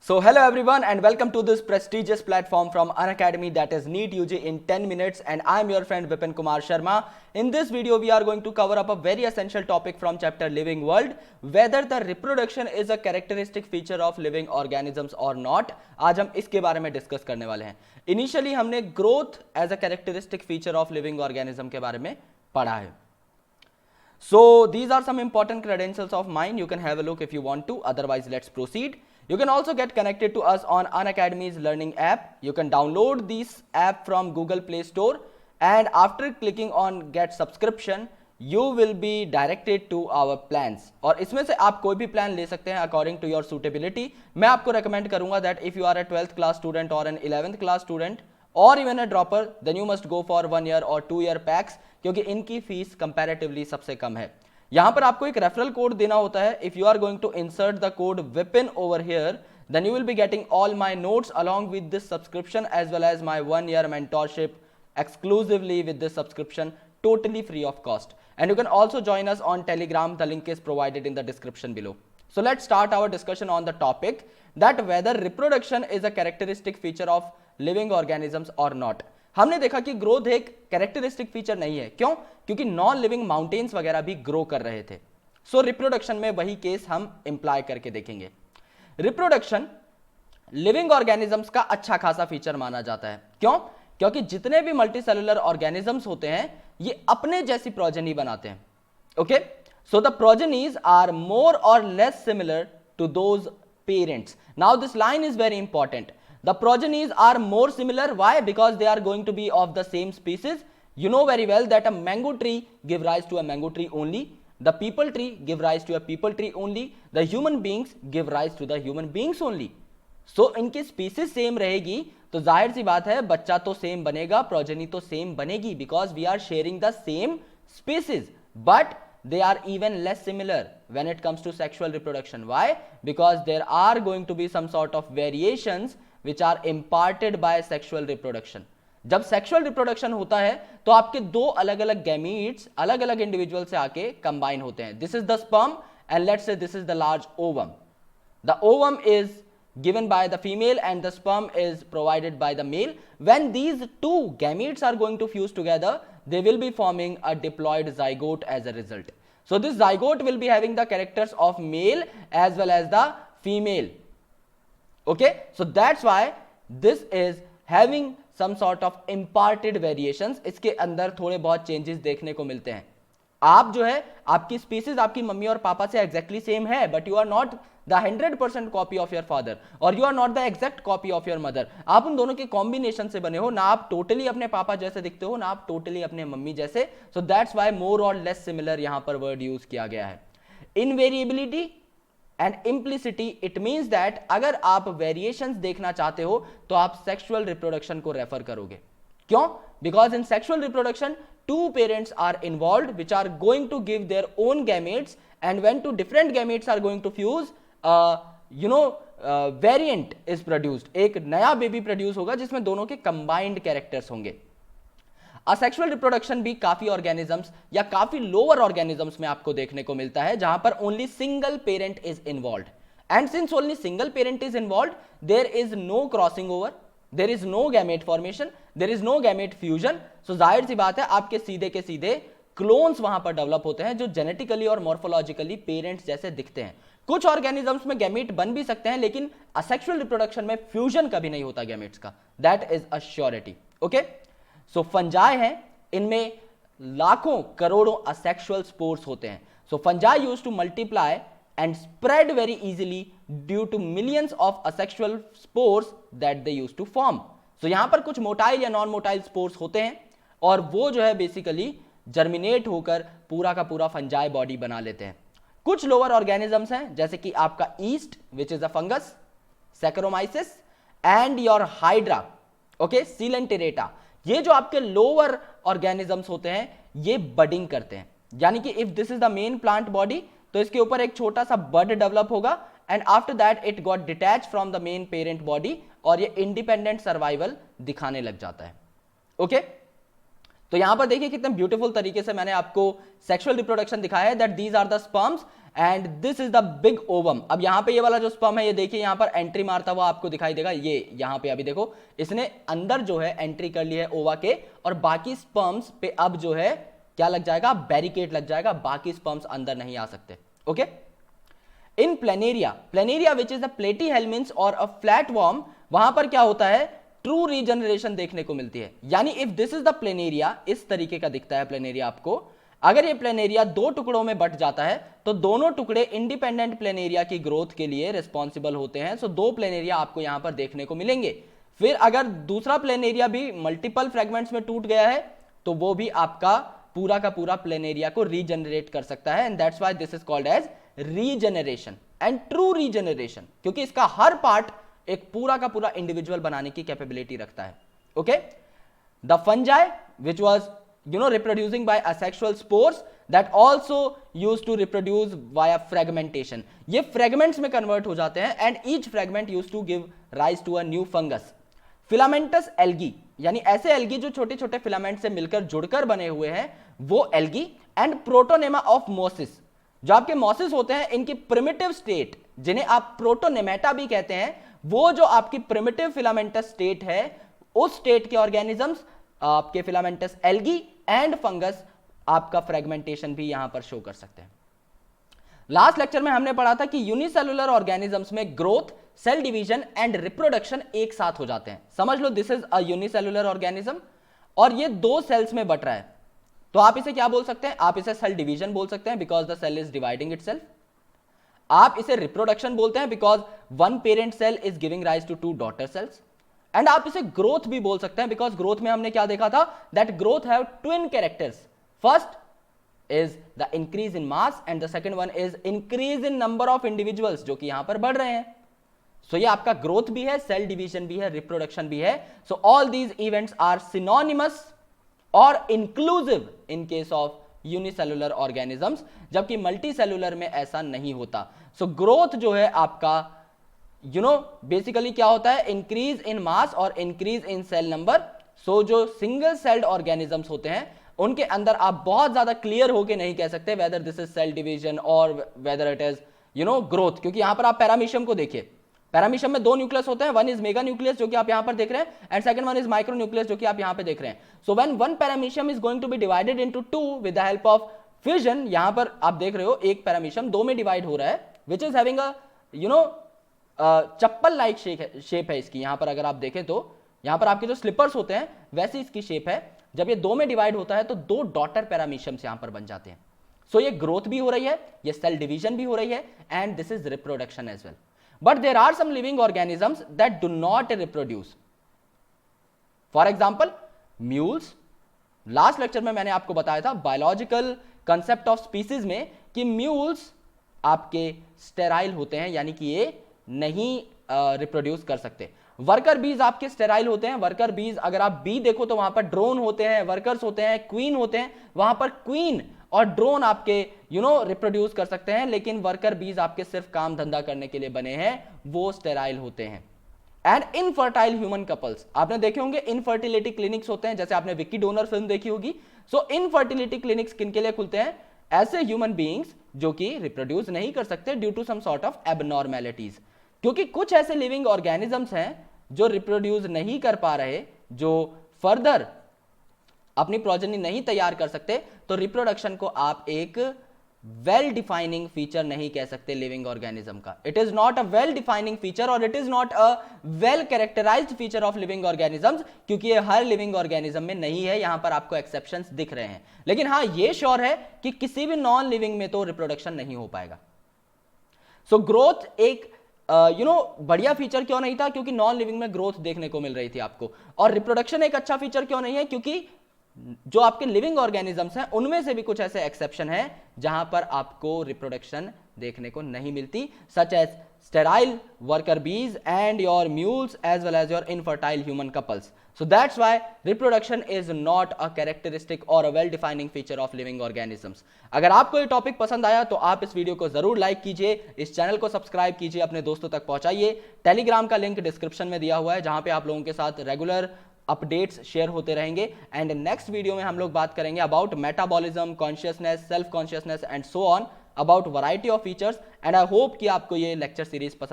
So hello everyone and welcome to this prestigious platform from Unacademy, that is NEET UG in 10 minutes, and I am your friend Vipin Kumar Sharma. In this video we are going to cover up a very essential topic from chapter Living World, whether the reproduction is a characteristic feature of living organisms or not. आज हम इसके बारे में discuss करने वाले हैं. Initially हमने growth as a characteristic feature of living organism के बारे में पढ़ा है. So these are some important credentials of mine. You can have a look if you want to. Otherwise, let's proceed. You can also get connected to us on Unacademy's learning app. You can download this app from Google Play Store, and after clicking on get subscription, you will be directed to our plans. और इसमें से आप कोई भी plan ले सकते हैं according to your suitability. मैं आपको recommend करूंगा that if you are a 12th class student or an 11th class student or even a dropper, then you must go for 1 year or 2 year packs, क्योंकि इनकी fees comparatively सबसे कम है. यहां पर आपको एक रेफरल कोड देना होता है. If you are going to insert the code Vipin over here, then you will be getting all my notes along with this subscription as well as my 1 year mentorship exclusively with this subscription, totally free of cost. And you can also join us on Telegram. The link is provided in the description below. So let's start our discussion on the topic that whether reproduction is a characteristic feature of living organisms or not. हमने देखा कि growth एक characteristic feature नहीं है. क्यों? क्योंकि non living mountains वगैरह भी ग्रो कर रहे थे. सो रिप्रोडक्शन में वही केस हम इंप्लाई करके देखेंगे. रिप्रोडक्शन लिविंग ऑर्गेनिजम्स का अच्छा खासा फीचर माना जाता है. क्यों? क्योंकि जितने भी मल्टीसेलुलर ऑर्गेनिजम्स होते हैं ये अपने जैसी प्रोजेनी बनाते हैं. Okay, so the progenies are more or less similar to those parents. Now this line is very important. The progenies are more similar. Why? Because they are going to be of the same species. You know very well that a mango tree give rise to a mango tree only. The people tree give rise to a people tree only. The human beings give rise to the human beings only. So इनकी species same रहेगी तो जाहिर सी बात है बच्चा तो same बनेगा, progeny तो same बनेगी, because we are sharing the same species. But they are even less similar when it comes to sexual reproduction. Why? Because there are going to be some sort of variations which are imparted by sexual reproduction. जब sexual reproduction होता है तो आपके दो अलग अलग gametes अलग अलग इंडिविजुअल से आके कंबाइन होते हैं. This is the sperm and let's say this is the large ovum. The ovum is given by the female and the sperm is provided by the male. When these two gametes are going to fuse together, they will be forming a diploid zygote as a result. So this zygote will be having the characters of male as well as the female. Okay, so that's why this is having some sort of imparted variations. इसके अंदर थोड़े बहुत changes देखने को मिलते हैं. आप जो है आपकी स्पीसीज आपकी मम्मी और पापा से एग्जैक्टली सेम है, but you are not the 100% copy of your father और you are not the exact copy of your mother. आप उन दोनों के कॉम्बिनेशन से बने हो. ना आप टोटली अपने पापा जैसे दिखते हो, ना आप टोटली अपने मम्मी जैसे. So that's why more or less similar यहां पर वर्ड यूज किया गया है. इनवेरिएबिलिटी एंड इम्प्लिसिटी, इट मीन्स दैट अगर आप वेरिएशंस देखना चाहते हो तो आप सेक्सुअल रिप्रोडक्शन को रेफर करोगे. क्यों? Because in sexual reproduction two parents are involved which are going to give their own gametes, and when two different gametes are going to fuse, variant is produced. एक नया baby produce होगा जिसमें दोनों के combined characters होंगे. Asexual reproduction भी काफी organisms या काफी लोअर ऑर्गेनिजम्स में आपको देखने को मिलता है जहां पर only single parent is involve. And since only single parent is involve, there is no crossing over, there is no gamete formation, there is no gamete fusion. So जाहिर सी बात है आपके सीधे के सीधे क्लोन्स वहां पर डेवलप होते हैं जो जेनेटिकली और मॉर्फोलॉजिकली पेरेंट्स जैसे दिखते हैं. कुछ ऑर्गेनिजम्स में गैमेट बन भी सकते हैं, लेकिन असेक्सुअल रिप्रोडक्शन में फ्यूजन कभी नहीं होता गैमेट्स का. That is a surety. Okay, so fungi हैं, इनमें लाखों करोड़ों असेक्सुअल स्पोर्स होते हैं. So fungi used to multiply and spread very easily due to millions of asexual spores that they used to form. So यहां पर कुछ मोटाइल या नॉन मोटाइल स्पोर्स होते हैं और वो जो है बेसिकली जर्मिनेट होकर पूरा का पूरा फंजाई बॉडी बना लेते हैं. कुछ लोअर ऑर्गेनिजम्स हैं जैसे कि आपका yeast which is a fungus, saccharomyces and your hydra, okay, coelenterata. ये जो आपके लोअर ऑर्गेनिजम्स होते हैं ये बडिंग करते हैं. यानी कि if this is the main plant body तो इसके ऊपर एक छोटा सा बड डेवलप होगा and after that it got detach from the main parent body और ये इंडिपेंडेंट सर्वाइवल दिखाने लग जाता है. ओके, तो यहां पर देखिए कितने ब्यूटीफुल तरीके से मैंने आपको सेक्सुअल रिप्रोडक्शन दिखाया है, that these are the sperms and this is the big ovum. अब यहां पे ये वाला जो स्पर्म है, ये देखिए यहां पर एंट्री मारता हुआ आपको दिखाई देगा, ये यहां पे अभी देखो इसने अंदर जो है एंट्री कर ली है ओवा के, और बाकी स्पर्म्स पे अब जो है क्या लग जाएगा, बैरिकेड लग जाएगा, बाकी स्पर्म्स अंदर नहीं आ सकते। Okay, in planaria which is a platyhelminthes or a flatworm, वहां पर क्या होता है, ट्रू रीजनरेशन देखने को मिलती है। यानी if this is the planaria, इस तरीके का दिखता है प्लेनेरिया आपको, अगर ये प्लेनेरिया दो टुकड़ों में बट जाता है तो दोनों टुकड़े इंडिपेंडेंट प्लेनेरिया की ग्रोथ के लिए रिस्पॉन्सिबल होते हैं। सो दो प्लेनेरिया आपको यहां पर देखने को मिलेंगे। फिर अगर दूसरा प्लेनेरिया भी मल्टीपल फ्रेगमेंट्स में टूट गया है तो वो भी आपका पूरा का पूरा प्लेनेरिया को रीजनरेट कर सकता है, and that's why this is called as regeneration and true regeneration, क्योंकि इसका हर पार्ट एक पूरा का पूरा इंडिविजुअल बनाने की कैपेबिलिटी रखता है। Okay, the fungi which was reproducing by asexual spores that also used to reproduce via fragmentation, ये fragments में convert हो जाते हैं and each fragment used to give rise to a new fungus. filamentous algae, यानी ऐसे algae जो छोटे छोटे फिलामेंट से मिलकर जुड़कर बने हुए हैं, वो algae and protonema of mosses, जो आपके मॉसिस होते हैं, इनकी प्रिमिटिव स्टेट जिन्हें आप प्रोटोनेमेटा भी कहते हैं, वो जो आपकी प्रिमिटिव फिलामेंटस स्टेट है, उस स्टेट के ऑर्गेनिजम्स आपके फिलामेंटस एल्गी एंड फंगस आपका फ्रेगमेंटेशन भी यहां पर शो कर सकते हैं। लास्ट लेक्चर में हमने पढ़ा था कि यूनिसेलुलर ऑर्गेनिजम्स में growth, cell division and reproduction एक साथ हो जाते हैं। समझ लो this is a unicellular organism और ये दो सेल्स में बट रहा है, तो आप इसे क्या बोल सकते हैं, आप इसे सेल डिवीजन बोल सकते हैं because the cell is dividing itself. आप इसे रिप्रोडक्शन बोलते हैं because one parent cell is giving rise to two daughter cells, and आप इसे ग्रोथ भी बोल सकते हैं बिकॉज ग्रोथ में हमने क्या देखा था, that growth have twin characters. First is the increase in mass and the second one is increase in number of individuals, जो कि यहां पर बढ़ रहे हैं। सो ये आपका ग्रोथ भी है, सेल डिवीजन भी है, रिप्रोडक्शन भी है। So all these events are synonymous और inclusive in case of unicellular organisms, जबकि मल्टीसेलुलर में ऐसा नहीं होता। सो ग्रोथ जो है आपका बेसिकली क्या होता है, इंक्रीज इन मास और इंक्रीज इन सेल नंबर। सो जो सिंगल सेल्ड ऑर्गेनिजम्स होते हैं उनके अंदर आप बहुत ज्यादा क्लियर होके नहीं कह सकते whether this is cell division और वेदर इट इज ग्रोथ, क्योंकि यहां पर आप पैरामीशियम को देखिए, पैरामीशियम में दो न्यूक्लियस होते हैं, वन इज मेगा न्यूक्लियस जो कि आप यहां पर देख रहे हैं, and second one is micro nucleus जो कि आप यहां पे देख रहे हैं। So when one paramecium is going to be divided into two with the help of fusion, यहां पर आप देख रहे हो एक पैरामीशियम दो में डिवाइड हो रहा है, which is having a chappal like shape है इसकी। यहां पर अगर आप देखें तो यहां पर आपके जो स्लिपर्स होते हैं वैसी इसकी शेप है। जब ये दो में डिवाइड होता है तो दो डॉटर पैरामीशियम्स यहां पर बन जाते हैं। सो ये ग्रोथ भी हो रही है, ये सेल डिवीजन भी हो रही है, and this is reproduction as well. But there are some living organisms that do not reproduce. For example mules. Last lecture में मैंने आपको बताया था बायोलॉजिकल कंसेप्ट ऑफ स्पीसीज में कि म्यूल्स आपके स्टेराइल होते हैं, यानी कि ये नहीं रिप्रोड्यूस कर सकते। वर्कर बीज आपके स्टेराइल होते हैं। वर्कर बीज अगर आप बी देखो तो वहां पर ड्रोन होते हैं, वर्कर्स होते हैं, क्वीन होते हैं। वहां पर क्वीन और ड्रोन आपके रिप्रोड्यूस कर सकते हैं, लेकिन वर्कर बीज आपके सिर्फ काम धंधा करने के लिए बने हैं, वो स्टेराइल होते हैं। एंड इनफर्टाइल ह्यूमन कपल्स, आपने देखे होंगे इनफर्टिलिटी क्लिनिक्स होते हैं, जैसे आपने विक्की डोनर फिल्म देखी होगी। सो इनफर्टिलिटी क्लिनिक्स किनके लिए खुलते हैं, ऐसे ह्यूमन बीइंग्स जो कि रिप्रोड्यूस नहीं कर सकते due to some sort of abnormalities. क्योंकि कुछ ऐसे लिविंग ऑर्गेनिजम्स हैं जो रिप्रोड्यूस नहीं कर पा रहे, जो फर्दर अपनी प्रोजेनी नहीं तैयार कर सकते, तो रिप्रोडक्शन को आप एक वेल डिफाइनिंग फीचर नहीं कह सकते लिविंग ऑर्गेनिज्म का। It is not a well defining feature और it is not a well characterised feature of living organisms, क्योंकि ये हर लिविंग ऑर्गेनिज्म में नहीं है। यहां पर आपको एक्सेप्शंस दिख रहे हैं, लेकिन हां ये श्योर है कि किसी भी नॉन लिविंग में तो रिप्रोडक्शन नहीं हो पाएगा। सो ग्रोथ एक बढ़िया फीचर क्यों नहीं था, क्योंकि नॉन लिविंग में ग्रोथ देखने को मिल रही थी आपको। और रिप्रोडक्शन एक अच्छा फीचर क्यों नहीं है, क्योंकि जो आपके लिविंग ऑर्गेनिजम्स हैं उनमें से भी कुछ ऐसे एक्सेप्शन हैं जहां पर आपको रिप्रोडक्शन देखने को नहीं मिलती, such as sterile worker bees and your mules as well as your infertile human couples. So that's why reproduction is not a characteristic or a well defining feature of living organisms. अगर आपको ये topic पसंद आया तो आप इस video को जरूर लाइक कीजिए, इस चैनल को सब्सक्राइब कीजिए, अपने दोस्तों तक पहुंचाइए। टेलीग्राम का लिंक डिस्क्रिप्शन में दिया हुआ है, जहां पे आप लोगों के साथ रेगुलर अपडेट्स शेयर होते रहेंगे। एंड नेक्स्ट वीडियो में हम लोग बात करेंगे about metabolism, consciousness, self consciousness and so on, about variety of features. And I hope कि आपको ये लेक्चर सीरीज पसंद